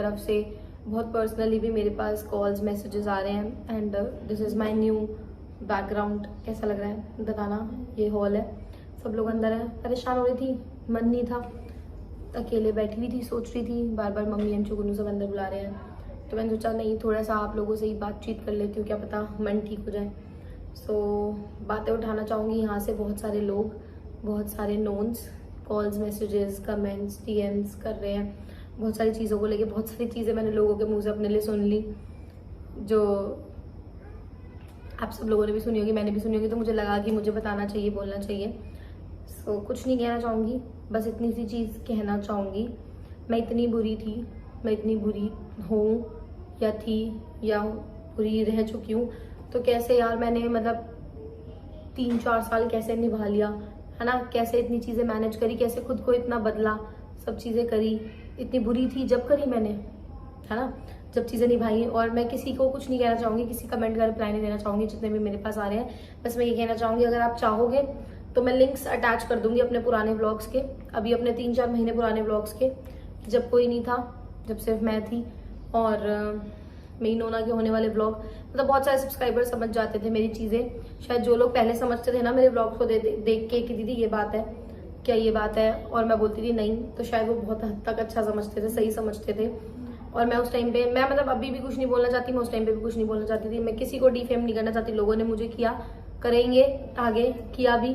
तरफ से बहुत पर्सनली भी मेरे पास कॉल्स मैसेजेस आ रहे हैं। And this is my new background. कैसा लग रहा है बताना। ये हॉल है, सब लोग अंदर हैं। परेशान हो रही थी, मन नहीं था, अकेले बैठी हुई थी, सोच रही थी। बार बार मम्मी अंशु गुनू सब अंदर बुला रहे हैं, तो मैंने सोचा नहीं, थोड़ा सा आप लोगों से ही बातचीत कर लेती हूँ, क्या पता मन ठीक हो जाए। सो बातें उठाना चाहूँगी यहाँ से। बहुत सारे लोग, बहुत सारे नोन्स कॉल्स मैसेजेस कमेंट्स डीएम्स कर रहे हैं बहुत सारी चीज़ों को लेके। बहुत सारी चीज़ें मैंने लोगों के मुंह से अपने लिए सुन ली, जो आप सब लोगों ने भी सुनी होगी, मैंने भी सुनी होगी। तो मुझे लगा कि मुझे बताना चाहिए, बोलना चाहिए। सो कुछ नहीं कहना चाहूँगी, बस इतनी सी चीज़ कहना चाहूँगी। मैं इतनी बुरी थी, मैं इतनी बुरी हूँ या थी या बुरी रह चुकी हूँ, तो कैसे यार मैंने मतलब 3-4 साल कैसे निभा लिया, है ना। कैसे इतनी चीज़ें मैनेज करी, कैसे खुद को इतना बदला, सब चीज़ें करी। इतनी बुरी थी जब करी मैंने, है ना, जब चीज़ें निभाई। और मैं किसी को कुछ नहीं कहना चाहूँगी, किसी कमेंट का रिप्लाई नहीं देना चाहूँगी जितने भी मेरे पास आ रहे हैं। बस मैं ये कहना चाहूँगी, अगर आप चाहोगे तो मैं लिंक्स अटैच कर दूंगी अपने पुराने व्लॉग्स के, अभी अपने 3-4 महीने पुराने व्लॉग्स के, जब कोई नहीं था, जब सिर्फ मैं थी और मेरी नोना के होने वाले व्लॉग। मतलब बहुत सारे सब्सक्राइबर समझ जाते थे मेरी चीज़ें। शायद जो लोग पहले समझते थे ना मेरे व्लॉग्स को देख के कि दीदी ये बात है, क्या ये बात है, और मैं बोलती थी नहीं, तो शायद वो बहुत हद तक अच्छा समझते थे, सही समझते थे। और मैं उस टाइम पे, मैं मतलब अभी भी कुछ नहीं बोलना चाहती, मैं उस टाइम पे भी कुछ नहीं बोलना चाहती थी। मैं किसी को डिफेम नहीं करना चाहती। लोगों ने मुझे किया, करेंगे आगे, किया भी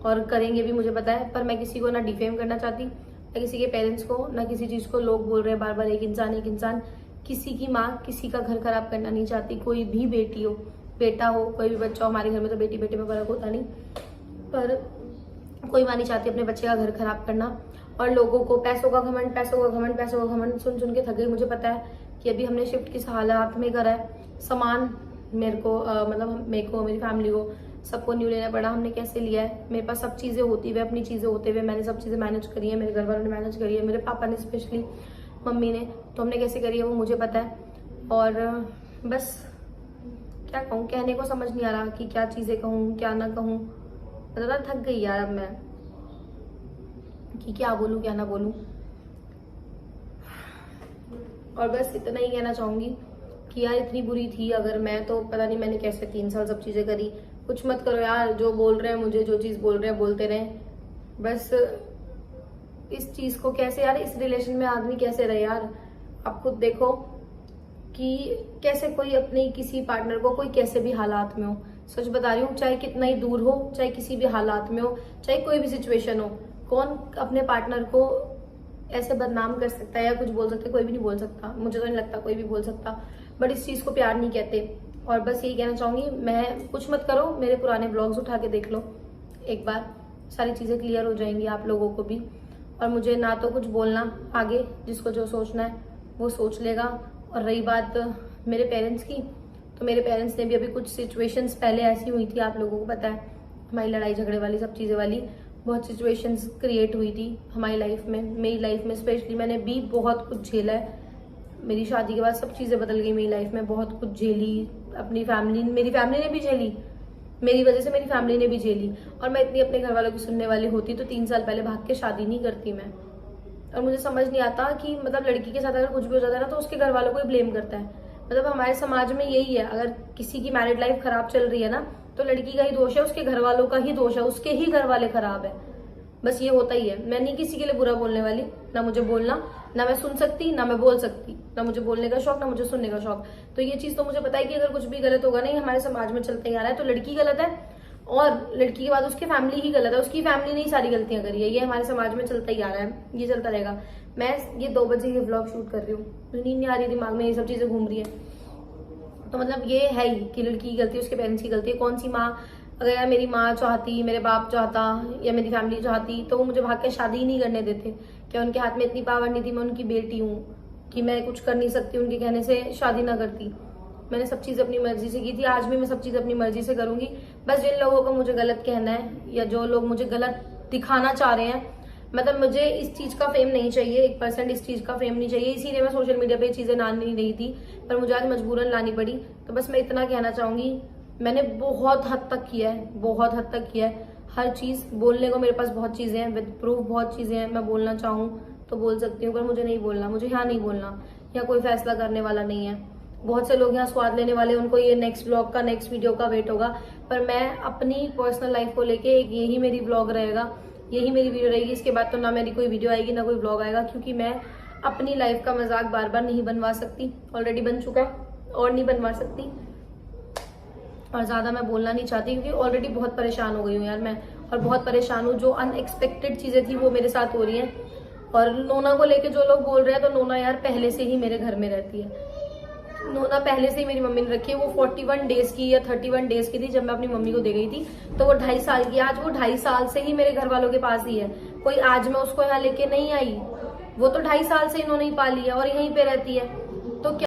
और करेंगे भी, मुझे पता है। पर मैं किसी को ना डिफेम करना चाहती, ना किसी के पेरेंट्स को, ना किसी चीज़ को। लोग बोल रहे हैं बार बार एक इंसान, किसी की माँ किसी का घर खराब करना नहीं चाहती। कोई भी बेटी हो, बेटा हो, कोई भी बच्चा हो, हमारे घर में तो बेटी बेटे में फर्क होता नहीं, पर कोई माँ नहीं चाहती अपने बच्चे का घर खराब करना। और लोगों को पैसों का घमंड, पैसों का घमंड, पैसों का घमंड सुन सुन के थक गई। मुझे पता है कि अभी हमने शिफ्ट किस हालात में करा है। सामान मेरे को मतलब मेरे को, मेरी फैमिली को, सबको न्यू लेना पड़ा। हमने कैसे लिया है, मेरे पास सब चीज़ें होती हुए, अपनी चीज़ें होते हुए मैंने सब चीज़ें मैनेज करी है। मेरे घर वालों ने मैनेज करी है, मेरे पापा ने स्पेशली, मम्मी ने, तो हमने कैसे करी है वो मुझे पता है। और बस क्या कहूँ, कहने को समझ नहीं आ रहा कि क्या चीज़ें कहूँ, क्या ना कहूँ। मतलब थक गई यार अब मैं कि क्या बोलूँ, क्या ना बोलूँ। और बस इतना ही कहना चाहूँगी कि यार इतनी बुरी थी अगर मैं, तो पता नहीं मैंने कैसे 3 साल सब चीज़ें करी। कुछ मत करो यार, जो बोल रहे हैं मुझे, जो चीज़ बोल रहे हैं बोलते रहें। बस इस चीज़ को कैसे यार, इस रिलेशन में आदमी कैसे रहे यार। आप खुद देखो कि कैसे कोई अपने किसी पार्टनर को, कोई कैसे भी हालात में हो, सच बता रही हूँ, चाहे कितना ही दूर हो, चाहे किसी भी हालात में हो, चाहे कोई भी सिचुएशन हो, कौन अपने पार्टनर को ऐसे बदनाम कर सकता है या कुछ बोल सकता है। कोई भी नहीं बोल सकता, मुझे तो नहीं लगता कोई भी बोल सकता। बट इस चीज़ को प्यार नहीं कहते। और बस यही कहना चाहूँगी मैं, कुछ मत करो, मेरे पुराने ब्लॉग्स उठा के देख लो एक बार, सारी चीज़ें क्लियर हो जाएंगी आप लोगों को भी। और मुझे ना तो कुछ बोलना, आगे जिसको जो सोचना है वो सोच लेगा। और रही बात मेरे पेरेंट्स की, तो मेरे पेरेंट्स ने भी अभी कुछ सिचुएशंस पहले ऐसी हुई थी, आप लोगों को पता है, हमारी लड़ाई झगड़े वाली सब चीज़ें वाली बहुत सिचुएशंस क्रिएट हुई थी हमारी लाइफ में, मेरी लाइफ में स्पेशली। मैंने भी बहुत कुछ झेला है। मेरी शादी के बाद सब चीज़ें बदल गई मेरी लाइफ में, बहुत कुछ झेली। अपनी फैमिली, मेरी फैमिली ने भी झेली, मेरी वजह से मेरी फैमिली ने भी झेली। और मैं इतनी अपने घर वालों की सुनने वाली होती तो 3 साल पहले भाग के शादी नहीं करती मैं। और मुझे समझ नहीं आता कि मतलब लड़की के साथ अगर कुछ भी हो जाता है ना, तो उसके घर वालों को ही ब्लेम करता है। मतलब हमारे समाज में यही है, अगर किसी की मैरिड लाइफ खराब चल रही है ना, तो लड़की का ही दोष है, उसके घर वालों का ही दोष है, उसके ही घर वाले खराब है। बस ये होता ही है। मैं नहीं किसी के लिए बुरा बोलने वाली, ना मुझे बोलना, ना मैं सुन सकती, ना मैं बोल सकती, ना मुझे बोलने का शौक, ना मुझे सुनने का शौक। तो ये चीज तो मुझे पता है कि अगर कुछ भी गलत होगा नहीं, हमारे समाज में चलता ही आ रहा है, तो लड़की गलत है और लड़की के बाद उसकी फैमिली ही गलत है। उसकी फैमिली ने ही सारी गलतियां करी है, ये हमारे समाज में चलता ही आ रहा है, ये चलता रहेगा। मैं ये 2 बजे ये व्लॉग शूट कर रही हूँ, नींद नहीं आ रही, दिमाग में ये सब चीजें घूम रही है। तो मतलब ये है ही कि लड़की की गलती है, उसके पेरेंट्स की गलती है। कौन सी माँ, अगर यार मेरी माँ चाहती, मेरे बाप चाहता या मेरी फैमिली चाहती, तो वो मुझे भाग के शादी ही नहीं करने देते। क्या उनके हाथ में इतनी पावर नहीं थी, मैं उनकी बेटी हूँ, कि मैं कुछ कर नहीं सकती, उनके कहने से शादी ना करती। मैंने सब चीज़ अपनी मर्जी से की थी, आज भी मैं सब चीज़ अपनी मर्जी से करूंगी। बस जिन लोगों को मुझे गलत कहना है या जो लोग मुझे गलत दिखाना चाह रहे हैं, मतलब मुझे इस चीज़ का फेम नहीं चाहिए, 1% इस चीज़ का फेम नहीं चाहिए, इसीलिए मैं सोशल मीडिया पे चीज़ें ला नहीं रही थी, पर मुझे आज मजबूरन लानी पड़ी। तो बस मैं इतना कहना चाहूंगी, मैंने बहुत हद तक किया है, बहुत हद तक किया है हर चीज़। बोलने को मेरे पास बहुत चीज़ें हैं, विद प्रूफ बहुत चीज़ें हैं। मैं बोलना चाहूँ तो बोल सकती हूँ, पर मुझे नहीं बोलना, मुझे यहाँ नहीं बोलना। या कोई फैसला करने वाला नहीं है। बहुत से लोग यहाँ स्वाद लेने वाले, उनको ये नेक्स्ट ब्लॉग का, नेक्स्ट वीडियो का वेट होगा, पर मैं अपनी पर्सनल लाइफ को लेके यही मेरी ब्लॉग रहेगा, यही मेरी वीडियो रहेगी। इसके बाद तो ना मेरी कोई वीडियो आएगी ना कोई ब्लॉग आएगा, क्योंकि मैं अपनी लाइफ का मजाक बार बार नहीं बनवा सकती। ऑलरेडी बन चुका है और नहीं बनवा सकती, और ज्यादा मैं बोलना नहीं चाहती, क्योंकि ऑलरेडी बहुत परेशान हो गई हूँ यार मैं, और बहुत परेशान हूँ। जो अनएक्सपेक्टेड चीजें थी वो मेरे साथ हो रही हैं। और नोना को लेके जो लोग बोल रहे हैं, तो नोना यार पहले से ही मेरे घर में रहती है। नोना पहले से ही मेरी मम्मी ने रखी है। वो 41 डेज की या 31 डेज की थी जब मैं अपनी मम्मी को दे गई थी, तो वो 2.5 साल की। आज वो 2.5 साल से ही मेरे घर वालों के पास ही है। कोई आज मैं उसको यहाँ लेके नहीं आई, वो तो 2.5 साल से इन्होंने ही पाली है और यहीं पे रहती है।